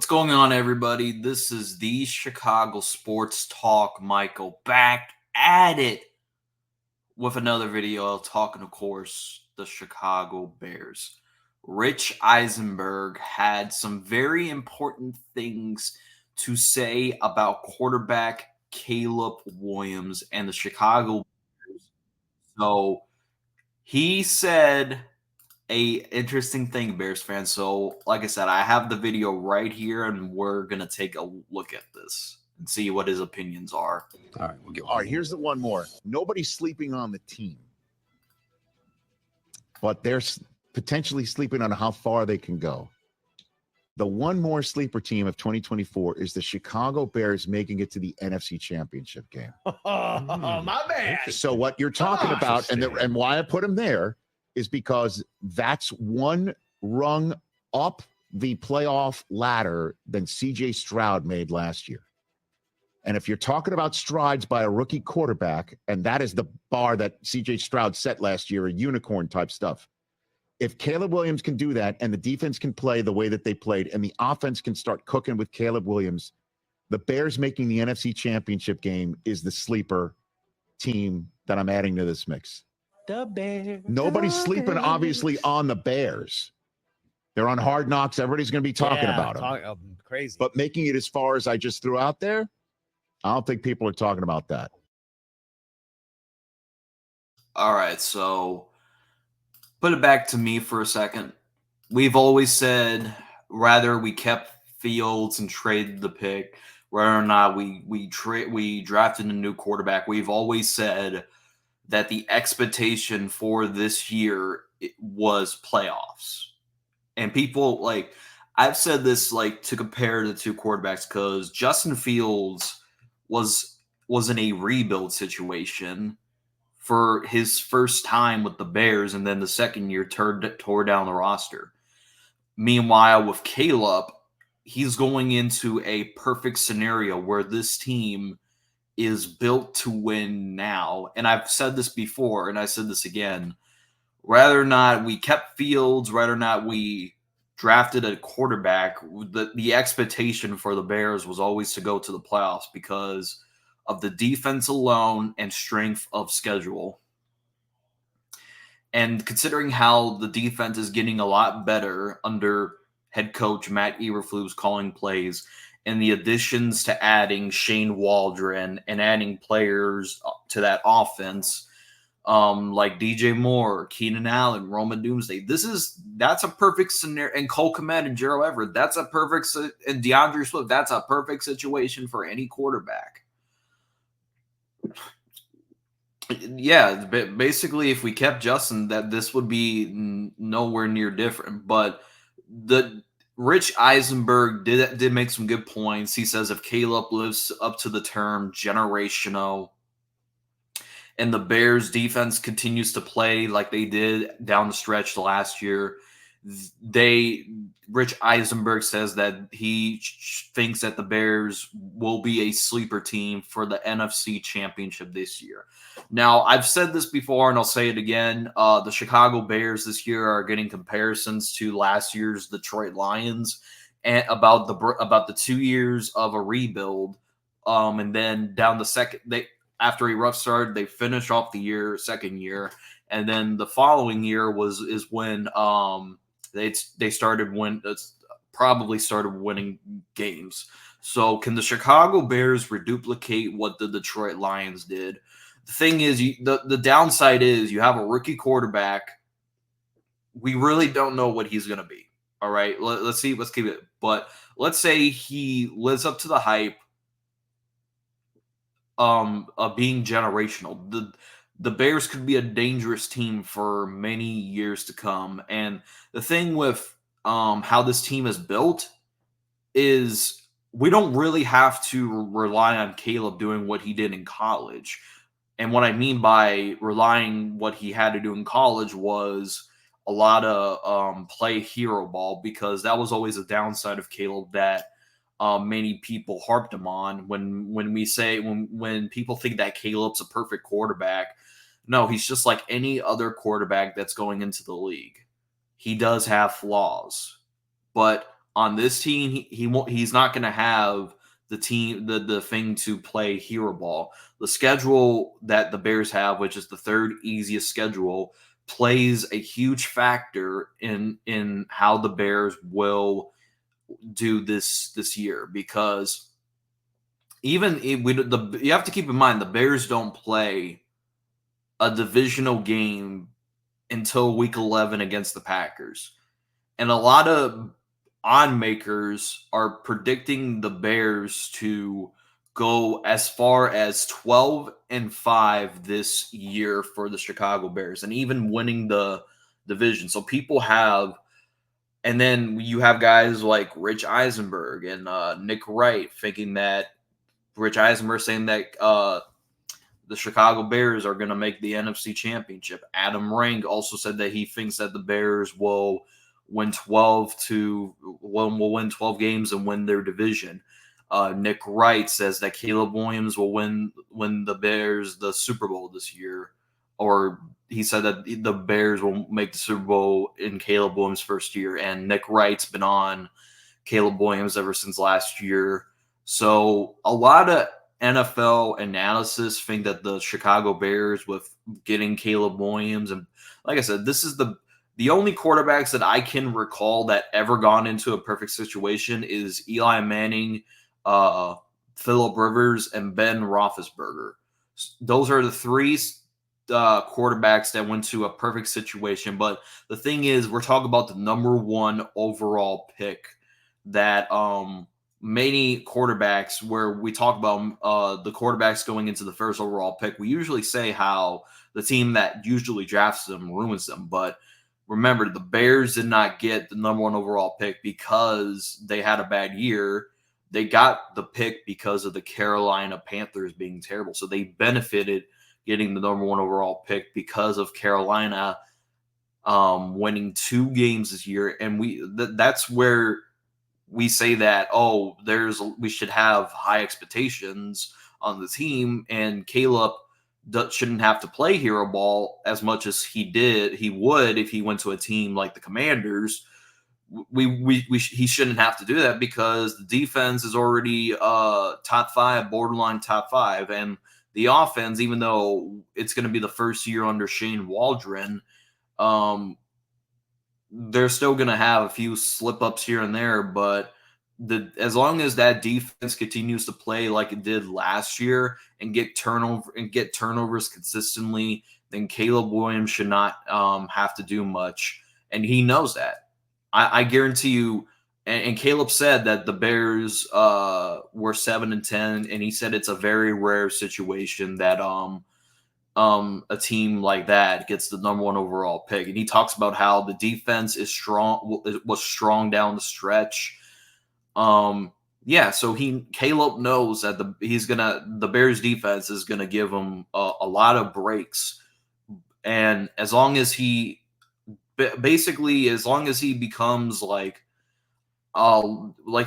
What's going on, everybody? This is the Chicago Sports Talk. Michael back at it with another video talking, of course, the Chicago Bears. Rich Eisenberg had some very important things to say about quarterback Caleb Williams and the Chicago Bears. So he said a interesting thing, Bears fans. So, like I said, I have the video right here, and we're gonna take a look at this and see what his opinions are. All right, we'll get All right, here's the one more. Nobody's sleeping on the team, but they're potentially sleeping on how far they can go. The one more sleeper team of 2024 is the Chicago Bears making it to the NFC Championship game. My bad. So what you're talking about, and why I put them there, is because that's one rung up the playoff ladder than C.J. Stroud made last year. And if you're talking about strides by a rookie quarterback, and that is the bar that C.J. Stroud set last year, a unicorn type stuff. If Caleb Williams can do that and the defense can play the way that they played and the offense can start cooking with Caleb Williams, the Bears making the NFC Championship game is the sleeper team that I'm adding to this mix. The Bears. Nobody's sleeping, obviously, on the Bears. They're on Hard Knocks. Everybody's going to be talking about them. Crazy. But making it as far as I just threw out there, I don't think people are talking about that. All right, so put it back to me for a second. We've always said rather we kept Fields and traded the pick, whether or not we drafted a new quarterback. We've always said that the expectation for this year was playoffs. And people, I've said this, to compare the two quarterbacks, because Justin Fields was in a rebuild situation for his first time with the Bears, and then the second year tore down the roster. Meanwhile, with Caleb, he's going into a perfect scenario where this team is built to win now. And I've said this before, and I said this again. Whether or not we kept Fields, whether or not we drafted a quarterback, the expectation for the Bears was always to go to the playoffs because of the defense alone and strength of schedule. And considering how the defense is getting a lot better under head coach Matt Eberflus calling plays, and the additions to adding Shane Waldron and adding players to that offense, like DJ Moore, Keenan Allen, Roman Doomsday. That's a perfect scenario. And Cole Kmet and Gerald Everett, that's a perfect, and DeAndre Swift, that's a perfect situation for any quarterback. Yeah, basically, if we kept Justin, that this would be nowhere near different. But the Rich Eisenberg did make some good points. He says if Caleb lives up to the term generational, and the Bears defense continues to play like they did down the stretch last year, Rich Eisenberg says that he thinks that the Bears will be a sleeper team for the NFC Championship this year. Now, I've said this before, and I'll say it again. The Chicago Bears this year are getting comparisons to last year's Detroit Lions, and about the 2 years of a rebuild, and then down the second after a rough start, they finished off the second year, and then the following year is when they probably started winning games. So can the Chicago Bears reduplicate what the Detroit Lions did? The thing is, the downside is you have a rookie quarterback. We really don't know what he's going to be. All right, let's see. Let's keep it. But let's say he lives up to the hype of being generational. The Bears could be a dangerous team for many years to come. And the thing with how this team is built is we don't really have to rely on Caleb doing what he did in college. And what I mean by relying what he had to do in college was a lot of play hero ball, because that was always a downside of Caleb that many people harped him on when people think that Caleb's a perfect quarterback. No, he's just like any other quarterback that's going into the league. He does have flaws, but on this team, he won't. He's not going to have the thing to play hero ball. The schedule that the Bears have, which is the third easiest schedule, plays a huge factor in how the Bears will do this year, because even you have to keep in mind the Bears don't play a divisional game until week 11 against the Packers. And a lot of on makers are predicting the Bears to go as far as 12-5 this year for the Chicago Bears, and even winning the division. So people have, and then you have guys like Rich Eisenberg and Nick Wright thinking that Rich Eisenberg saying that the Chicago Bears are going to make the NFC Championship. Adam Rank also said that he thinks that the Bears will win 12 games and win their division. Nick Wright says that Caleb Williams will win the Bears the Super Bowl this year, or he said that the Bears will make the Super Bowl in Caleb Williams' first year. And Nick Wright's been on Caleb Williams ever since last year. So a lot of NFL analysis think that the Chicago Bears, with getting Caleb Williams, and like I said, this is the only quarterbacks that I can recall that ever gone into a perfect situation is Eli Manning, Phillip Rivers, and Ben Roethlisberger. Those are the three quarterbacks that went to a perfect situation. But the thing is, we're talking about the number one overall pick that many quarterbacks, where we talk about the quarterbacks going into the first overall pick, we usually say how the team that usually drafts them ruins them. But remember, the Bears did not get the number one overall pick because they had a bad year. They got the pick because of the Carolina Panthers being terrible. So they benefited getting the number one overall pick because of Carolina winning 2 games this year. And that's where we say that, we should have high expectations on the team, and Caleb shouldn't have to play hero ball as much as he would if he went to a team like the Commanders. He shouldn't have to do that because the defense is already top 5, borderline top 5, and the offense, even though it's going to be the first year under Shane Waldron, they're still going to have a few slip-ups here and there, but as long as that defense continues to play like it did last year and get turnovers consistently, then Caleb Williams should not have to do much, and he knows that. I guarantee you. And Caleb said that the Bears were 7-10, and he said it's a very rare situation that a team like that gets the number one overall pick. And he talks about how the defense is strong, was strong down the stretch. So Caleb knows that the Bears defense is gonna give him a lot of breaks, and as long as he becomes like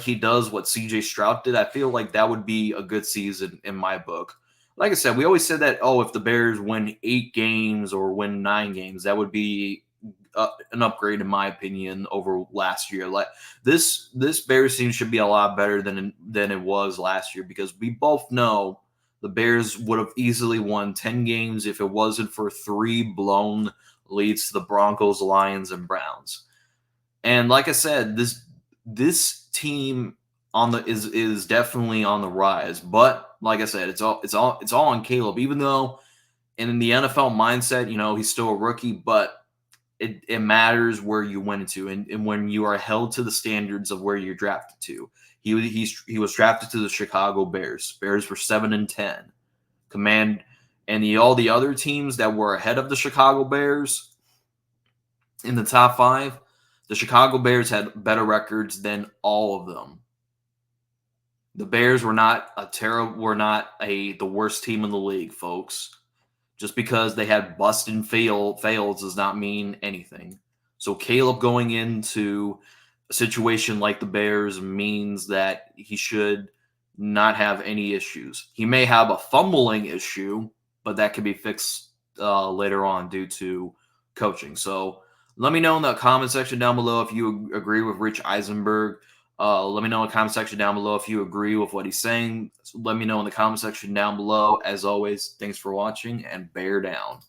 he does what CJ Stroud did, I feel like that would be a good season in my book. Like I said, we always said that, if the Bears win 8 games or win 9 games, that would be an upgrade, in my opinion, over last year. Like this Bears team should be a lot better than it was last year, because we both know the Bears would have easily won 10 games if it wasn't for 3 blown leads to the Broncos, Lions, and Browns. And like I said, this team is definitely on the rise. But like I said, it's all on Caleb. Even though in the NFL mindset, he's still a rookie, but it matters where you went into, and when you are held to the standards of where you're drafted to. He was drafted to the Chicago Bears. Bears were 7-10. And all the other teams that were ahead of the Chicago Bears in the top 5, the Chicago Bears had better records than all of them. The Bears were not the worst team in the league, folks. Just because they had bust and fails does not mean anything. So Caleb going into a situation like the Bears means that he should not have any issues. He may have a fumbling issue, but that can be fixed later on due to coaching. So let me know in the comment section down below if you agree with Rich Eisenberg. Let me know in the comment section down below if you agree with what he's saying. Let me know in the comment section down below. As always, thanks for watching and bear down.